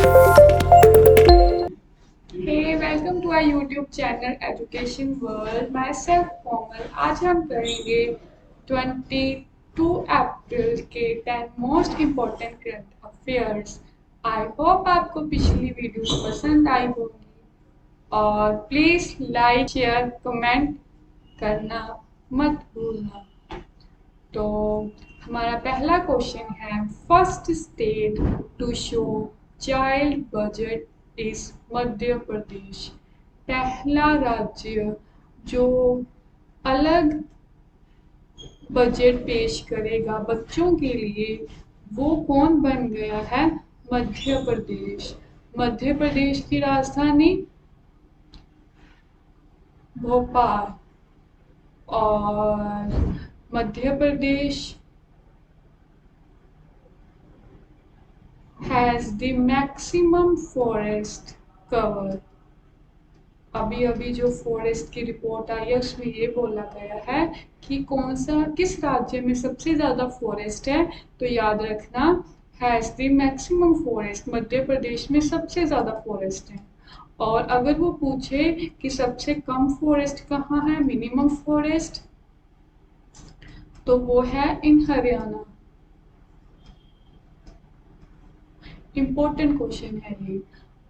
Hey, welcome to our YouTube channel Education World. Myself कोमल। आज हम करेंगे 22 अप्रैल के 10 most important current affairs. I hope आपको पिछली वीडियो पसंद आई होगी और प्लीज लाइक शेयर कमेंट करना मत भूलना। तो हमारा पहला क्वेश्चन है, first state to show child budget is Madhya Pradesh. पहला राज्य जो अलग बजट पेश करेगा बच्चों के लिए वो कौन बन गया है? मध्य प्रदेश। मध्य प्रदेश की राजधानी भोपाल। और Madhya Pradesh has the maximum forest cover। अभी जो फॉरेस्ट की रिपोर्ट आई है उसमें ये बोला गया है कि किस राज्य में सबसे ज़्यादा फॉरेस्ट है। तो याद रखना, has the maximum forest, Madhya Pradesh में सबसे ज़्यादा फॉरेस्ट है। और अगर वो पूछे कि सबसे कम फॉरेस्ट कहाँ है, मिनिमम फॉरेस्ट, तो वो है इन हरियाणा। इम्पोर्टेंट क्वेश्चन है ये।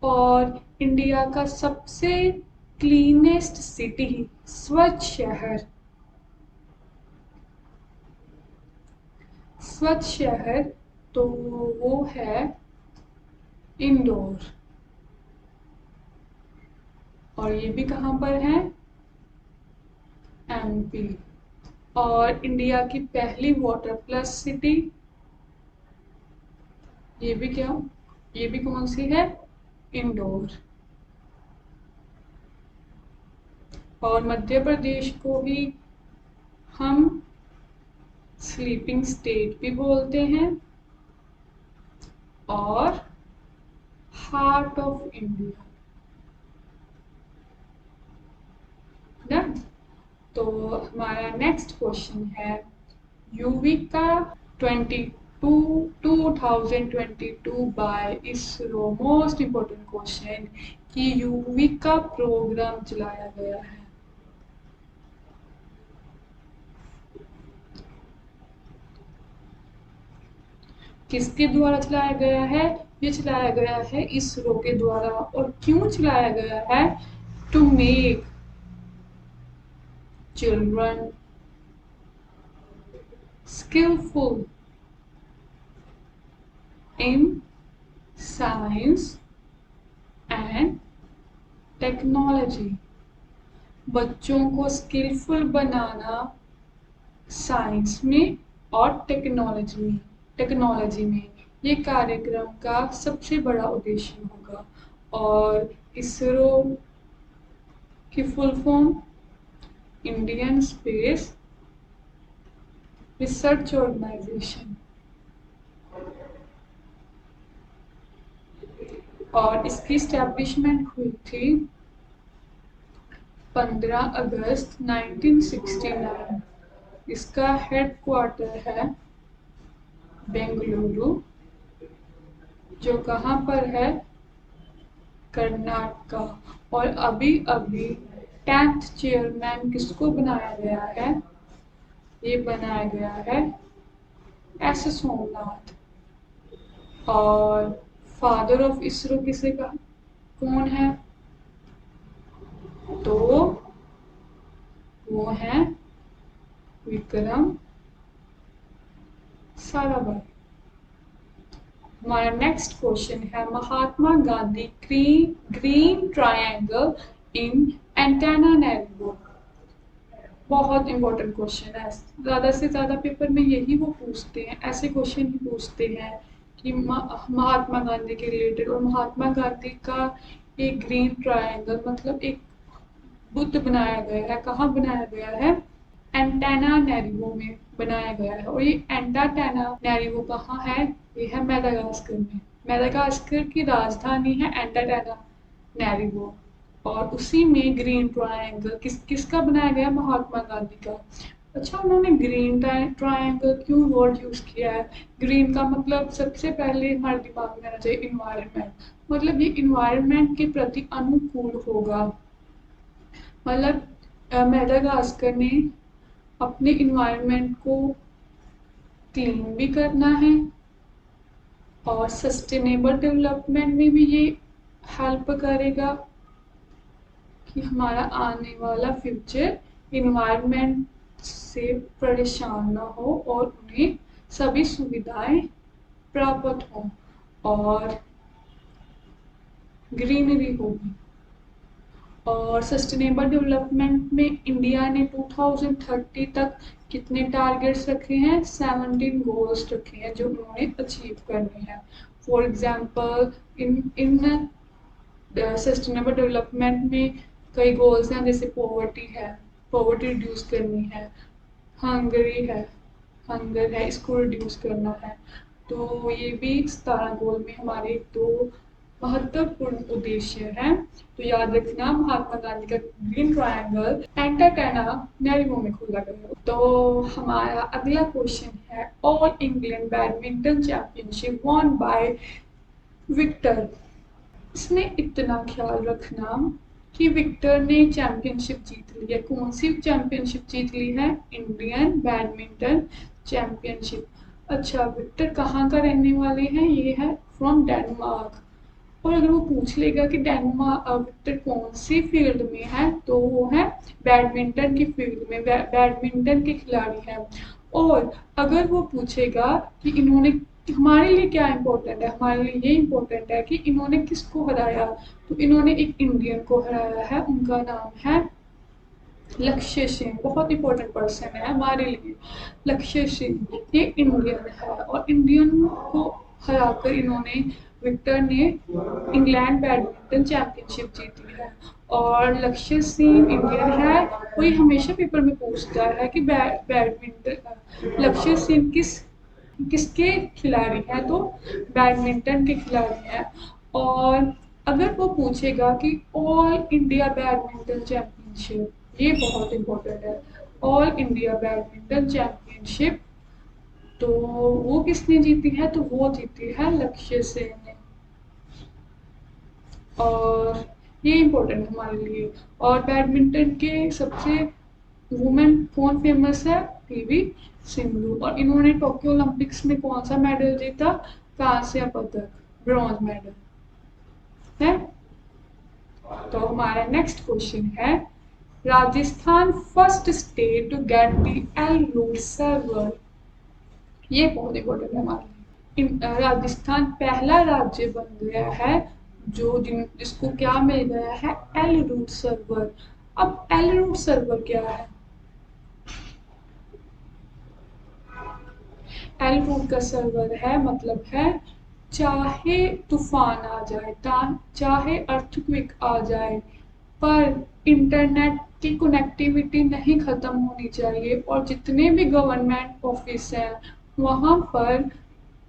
और इंडिया का सबसे क्लीनेस्ट सिटी, स्वच्छ शहर, स्वच्छ शहर तो वो है इंदौर। और ये भी कहाँ पर है? एमपी। और इंडिया की पहली वाटर प्लस सिटी, ये भी कौन सी है? इंदौर। और मध्य प्रदेश को भी हम स्लीपिंग स्टेट भी बोलते हैं और हार्ट ऑफ इंडिया। डन। तो हमारा नेक्स्ट क्वेश्चन है, YUVIKA 2022 by ISRO. Most important question कि यूविका प्रोग्राम चलाया गया है। किसके द्वारा चलाया गया है? ये चलाया गया है इसरो के द्वारा। और क्यों चलाया गया है? To make children skillful in science and technology। बच्चों को स्किलफुल बनाना साइंस में और टेक्नोलॉजी में ये कार्यक्रम का सबसे बड़ा उद्देश्य होगा। और इसरो की full form Indian Space Research Organisation. और इसकी स्टैब्लिशमेंट हुई थी 15 अगस्त 1969। इसका हेडक्वार्टर है बेंगलुरु, जो कहाँ पर है? कर्नाटका। और अभी 10th चेयरमैन किसको बनाया गया है? ये बनाया गया है एस सोमनाथ। और फादर ऑफ इसरो किसे का कौन है? तो वो है विक्रम साराभाई। हमारा नेक्स्ट क्वेश्चन है, Mahatma Gandhi green triangle in एंटानानेरिवो। बहुत इंपॉर्टेंट क्वेश्चन है। ज़्यादा से ज़्यादा पेपर में यही वो पूछते हैं, ऐसे क्वेश्चन ही पूछते हैं कि महात्मा गांधी के रिलेटेड। और महात्मा गांधी का एक ग्रीन ट्रायंगल मतलब एक बुद्ध बनाया गया है। कहाँ बनाया गया है? एंटानानेरिवो में बनाया गया है। और ये एंटानानेरिवो कहाँ है? ये है मेडागास्कर में। मेडागास्कर की राजधानी है एंटानानेरिवो। और उसी में ग्रीन ट्रायंगल किसका बनाया गया? महात्मा गांधी का। अच्छा, उन्होंने ग्रीन ट्रायंगल क्यों वर्ड यूज किया है? ग्रीन का मतलब सबसे पहले हमारे दिमाग में आना चाहिए इन्वायरमेंट, मतलब ये इन्वायरमेंट के प्रति अनुकूल होगा। मतलब मेडागास्कर ने अपने इन्वायरमेंट को क्लीन भी करना है और सस्टेनेबल डेवलपमेंट में भी ये हेल्प करेगा कि हमारा आने वाला फ्यूचर इन्वायरमेंट से परेशान ना हो और उन्हें सभी सुविधाएं प्राप्त हों और ग्रीनरी होगी। और सस्टेनेबल डेवलपमेंट में इंडिया ने 2030 तक कितने टारगेट्स रखे हैं? 17 गोल्स रखे हैं जो उन्होंने अचीव करने हैं। For example in in sustainable development में कई गोल्स हैं, जैसे पॉवर्टी रिड्यूस करनी है, हंगर है, इसको रिड्यूस करना है। तो ये भी 17 गोल में हमारे दो महत्वपूर्ण उद्देश्य हैं। तो याद रखना, महात्मा गांधी का ग्रीन ट्रायंगल एंटाटेना नेहरू में खोला गया। तो हमारा अगला क्वेश्चन है, All England Badminton Championship won by Victor. इसमें इतना ख्याल रखना कि विक्टर ने चैंपियनशिप जीत ली है। कौन सी चैंपियनशिप जीत ली है? Indian badminton championship. अच्छा, विक्टर कहाँ का रहने वाले हैं? ये है फ्रॉम डेनमार्क। और अगर वो पूछ लेगा कि डेनमार्क विक्टर कौन सी फील्ड में है, तो वो है बैडमिंटन की फील्ड में, बैडमिंटन के खिलाड़ी हैं। और अगर वो पूछेगा कि इन्होंने हमारे लिए क्या इम्पोर्टेंट है, हमारे लिए ये इम्पोर्टेंट है कि इन्होंने किसको हराया, तो इन्होंने एक इंडियन को हराया है, उनका नाम है लक्ष्य सेन। बहुत इंपॉर्टेंट पर्सन है हमारे लिए लक्ष्य सेन। ये इंडियन है और इंडियन को हराकर इन्होंने विक्टर ने इंग्लैंड बैडमिंटन चैंपियनशिप जीती है। और लक्ष्य सेन इंडियन है। कोई हमेशा पेपर में पूछता है कि बैडमिंटन लक्ष्य सेन किसके खिलाड़ी हैं, तो बैडमिंटन के खिलाड़ी हैं। और अगर वो पूछेगा कि ऑल इंडिया बैडमिंटन चैंपियनशिप, ये बहुत इम्पोर्टेंट है, ऑल इंडिया बैडमिंटन चैंपियनशिप, तो वो किसने जीती है? तो वो जीती है लक्ष्य सेन ने। और ये इम्पोर्टेंट है हमारे लिए। और बैडमिंटन के सबसे वुमेन कौन फेमस है? पीवी सिंधु। और इन्होंने टोक्यो ओलंपिक्स में कौन सा मेडल जीता? कांस्य पदक, ब्रॉन्ज मेडल है। तो हमारा नेक्स्ट क्वेश्चन है, Rajasthan first state to get the L-root server. ये बहुत इंपॉर्टेंट है हमारे लिए। राजस्थान पहला राज्य बन गया है जिसको क्या मिल गया है? L-root server. अब एल-रूट सर्वर क्या है? एल-रूट का सर्वर है, मतलब है चाहे तूफान आ जाए, चाहे अर्थक्वेक आ जाए, पर इंटरनेट की कनेक्टिविटी नहीं खत्म होनी चाहिए और जितने भी गवर्नमेंट ऑफिस हैं वहाँ पर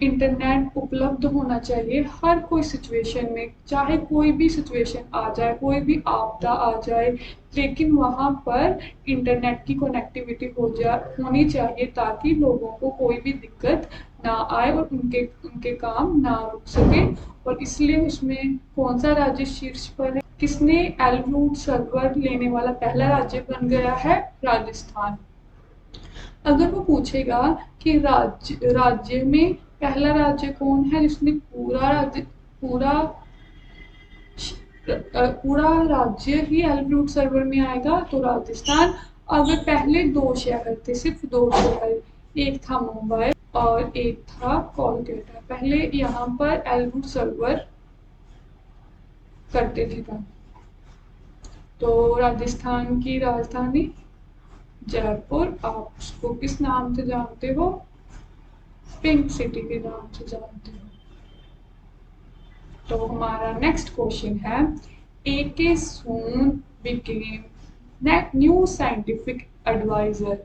इंटरनेट उपलब्ध होना चाहिए हर कोई सिचुएशन में। चाहे कोई भी सिचुएशन आ जाए, कोई भी आपदा आ जाए, लेकिन वहाँ पर इंटरनेट की कनेक्टिविटी होनी चाहिए ताकि लोगों को कोई भी दिक्कत ना आए और उनके उनके काम ना रुक सके। और इसलिए उसमें कौन सा राज्य शीर्ष पर है? किसने एल-रूट सर्वर लेने वाला पहला राज्य बन गया है? राजस्थान। अगर वो पूछेगा कि राज्य में पहला राज्य कौन है जिसने पूरा राज्य ही एल-रूट सर्वर में आएगा, तो राजस्थान। अगर पहले दो शहर थे, सिर्फ दो शहर, एक था मुंबई और एक था कोलकाता, पहले यहाँ पर एल-रूट सर्वर करते थे काम। तो राजस्थान की राजधानी जयपुर, आप उसको किस नाम से जानते हो? पिंक सिटी के नाम से जानते हो। तो हमारा नेक्स्ट क्वेश्चन है, A K. Sood became new scientific advisor.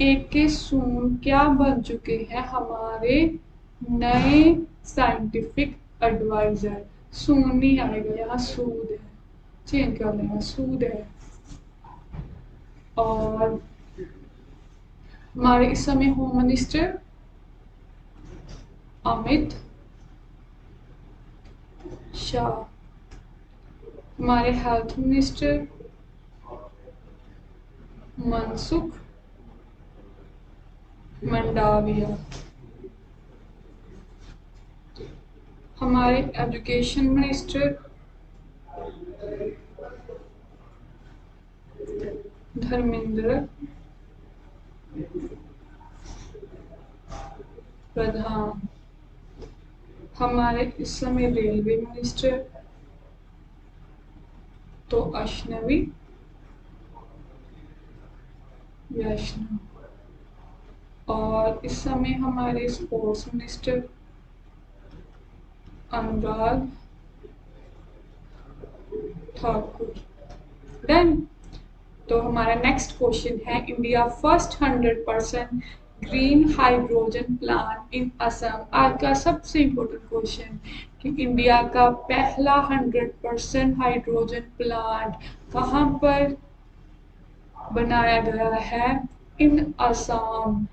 A K. Sood क्या बन चुके हैं? हमारे नए साइंटिफिक एडवाइजर। सून नहीं आएगा यहाँ, सूद है, चेंज कर लेना, सूद है। और हमारे इस समय होम मिनिस्टर अमित शाह, हमारे हेल्थ मिनिस्टर मनसुख मंडाविया, हमारे एजुकेशन मिनिस्टर धर्मेंद्र प्रधान, हमारे इस समय रेलवे मिनिस्टर तो अश्नवी वैष्णव, और इस समय हमारे sports minister Anurag Thakur. Done. तो हमारा नेक्स्ट क्वेश्चन है, India first 100% green hydrogen plant in Assam. आज का सबसे इम्पोर्टेंट क्वेश्चन कि इंडिया का पहला 100% हाइड्रोजन प्लांट कहाँ पर बनाया गया है? इन असम।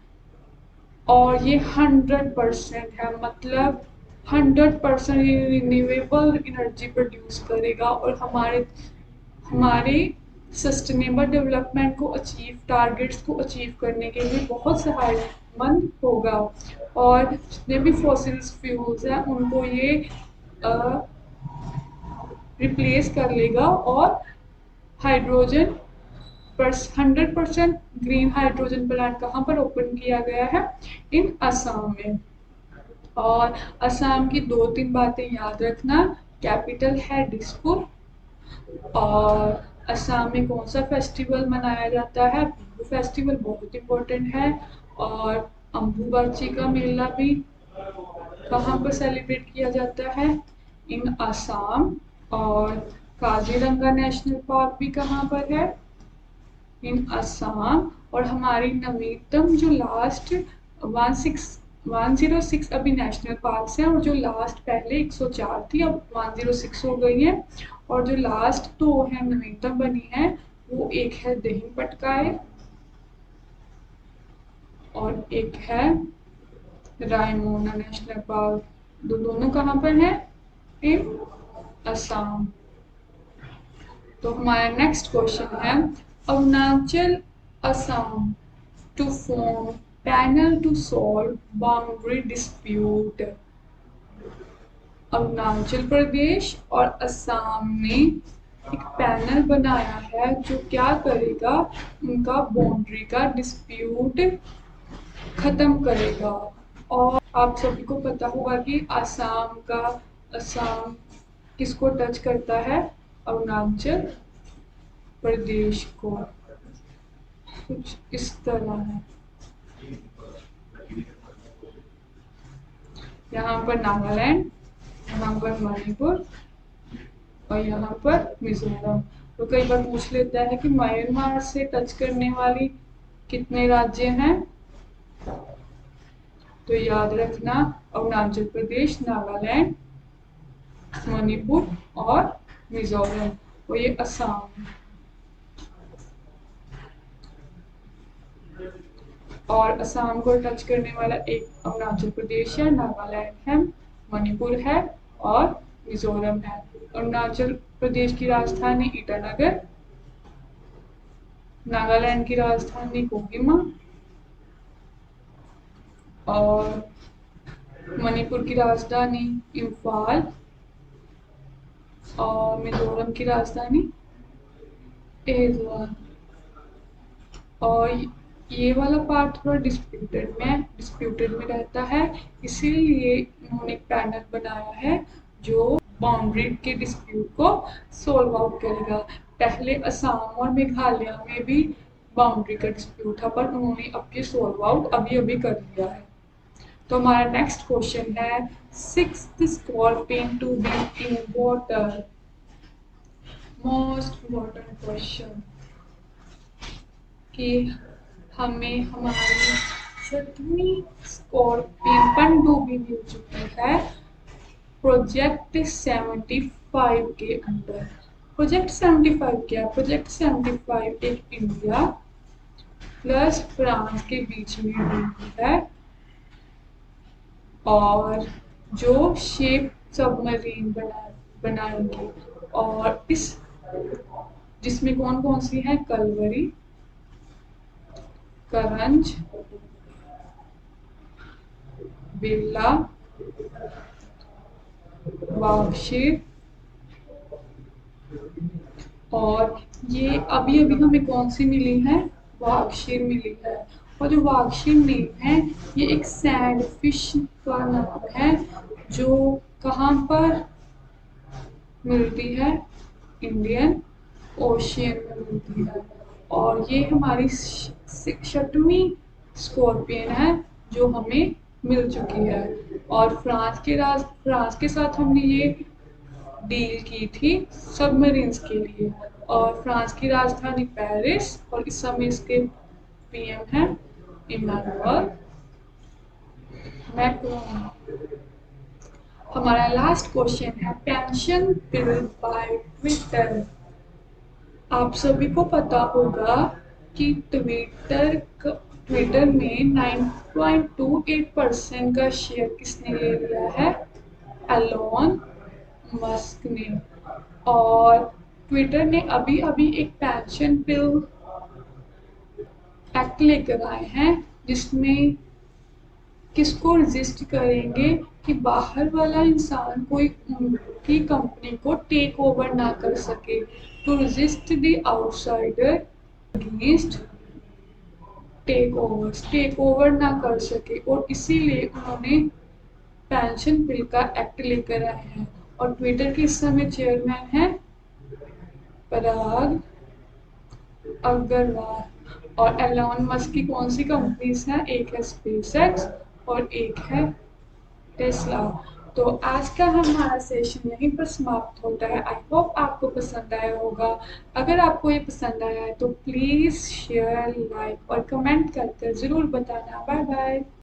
और ये 100% है, मतलब 100% ये रिन्यूएबल एनर्जी प्रोड्यूस करेगा और हमारे सस्टेनेबल डेवलपमेंट को टारगेट्स को अचीव करने के लिए बहुत सहायकमंद होगा। और जितने भी फॉसिल फ्यूल्स हैं उनको ये रिप्लेस कर लेगा और हाइड्रोजन 100% ग्रीन हाइड्रोजन प्लांट कहाँ पर ओपन किया गया है? इन असम में। और असम की 2-3 बातें याद रखना, कैपिटल है दिसपुर, और असम में कौन सा फेस्टिवल मनाया जाता है? बिहू फेस्टिवल बहुत इम्पोर्टेंट है। और अम्बुबाची का मेला भी कहाँ पर सेलिब्रेट किया जाता है? इन असम। और काजीरंगा नेशनल पार्क भी कहाँ पर है? इन असम। और हमारी नवीनतम जो लास्ट 106 अभी नेशनल पार्क्स हैं, और जो लास्ट पहले 104 थी अब 106 हो गई है। और जो लास्ट 2 है नवीनतम बनी है, वो एक है दिहिंग पटकाई और एक है रायमोना नेशनल पार्क। दोनों कहाँ पर है? इन असम। तो हमारा नेक्स्ट क्वेश्चन है, Arunachal Assam to form panel to solve boundary dispute. Arunachal Pradesh और असम ने एक पैनल बनाया है जो क्या करेगा? उनका बाउंड्री का डिस्प्यूट खत्म करेगा। और आप सभी को पता होगा कि असम किसको टच करता है? अरुणाचल प्रदेश को। कुछ इस तरह है, यहाँ पर नागालैंड, यहाँ पर मणिपुर और यहाँ पर मिजोरम। तो कई बार पूछ लेता है कि म्यांमार से टच करने वाली कितने राज्य हैं? तो याद रखना, अरुणाचल प्रदेश, नागालैंड, मणिपुर और मिजोरम, और ये असम। और असम को टच करने वाला एक अरुणाचल प्रदेश है, नागालैंड है, मणिपुर है और मिजोरम है। अरुणाचल प्रदेश की राजधानी ईटानगर, नागालैंड की राजधानी कोहिमा और मणिपुर की राजधानी इम्फाल और मिजोरम की राजधानी एजवाल। और ये वाला पार्ट थोड़ा डिस्प्यूटेड में रहता है, इसीलिए इन्होंने एक पैनल बनाया है जो बाउंड्री के डिस्प्यूट को सोल्व आउट करेगा। पहले असम और मेघालय में भी बाउंड्री का डिस्प्यूट था, पर उन्होंने अब ये सोल्व आउट अभी कर लिया है। तो हमारा नेक्स्ट क्वेश्चन है, sixth scorpion to be in water. Most important question कि हमें हमारी 7वीं स्कॉर्पियन पनडुब्बी मिल चुकी है प्रोजेक्ट 75 के अंदर। प्रोजेक्ट 75 क्या है? प्रोजेक्ट 75 एक इंडिया प्लस फ्रांस के बीच में हुई है, और जो शेप सबमरीन बनाएंगे, और इस जिसमें कौन कौन सी है, कलवरी, करंज, बिरला, वाक्षी, और ये अभी अभी हमें कौन सी मिली है, वाक्षीर मिली है। और जो वाक्षीर नेम है, ये एक सैंड फिश का नाम है, जो कहाँ पर मिलती है, इंडियन ओशियन में मिलती है। और ये हमारी 6वीं स्कॉर्पियन है जो हमें मिल चुकी है। और फ्रांस के साथ हमने ये डील की थी सबमरीन्स के लिए। और फ्रांस की राजधानी पेरिस, और इस समय इसके पीएम हैं इमैनुअल मैक्रोन। हमारा लास्ट क्वेश्चन है, पेंशन बिल बाय ट्विटर। आप सभी को पता होगा कि ट्विटर में 9.28% का शेयर किसने ले लिया है, एलोन मस्क ने। और ट्विटर ने अभी अभी एक पेंशन बिल एक्ट लेकर आए हैं, जिसमें किसको रजिस्ट करेंगे कि बाहर वाला इंसान कोई उनकी कंपनी को टेक ओवर ना कर सके, to resist the outsider against take over ना कर सके। और इसीलिए उन्होंने पेंशन बिल का एक्ट लेकर आए हैं। और ट्विटर के इस समय चेयरमैन है पराग अग्रवाल। और एलोन मस्क की कौन सी कंपनीज हैं, एक है स्पेसएक्स और एक है टेस्ला। तो आज का हमारा सेशन यहीं पर समाप्त होता है। आई होप आपको पसंद आया होगा। अगर आपको ये पसंद आया है तो प्लीज़ शेयर, लाइक और कमेंट करके ज़रूर बताना। Bye bye.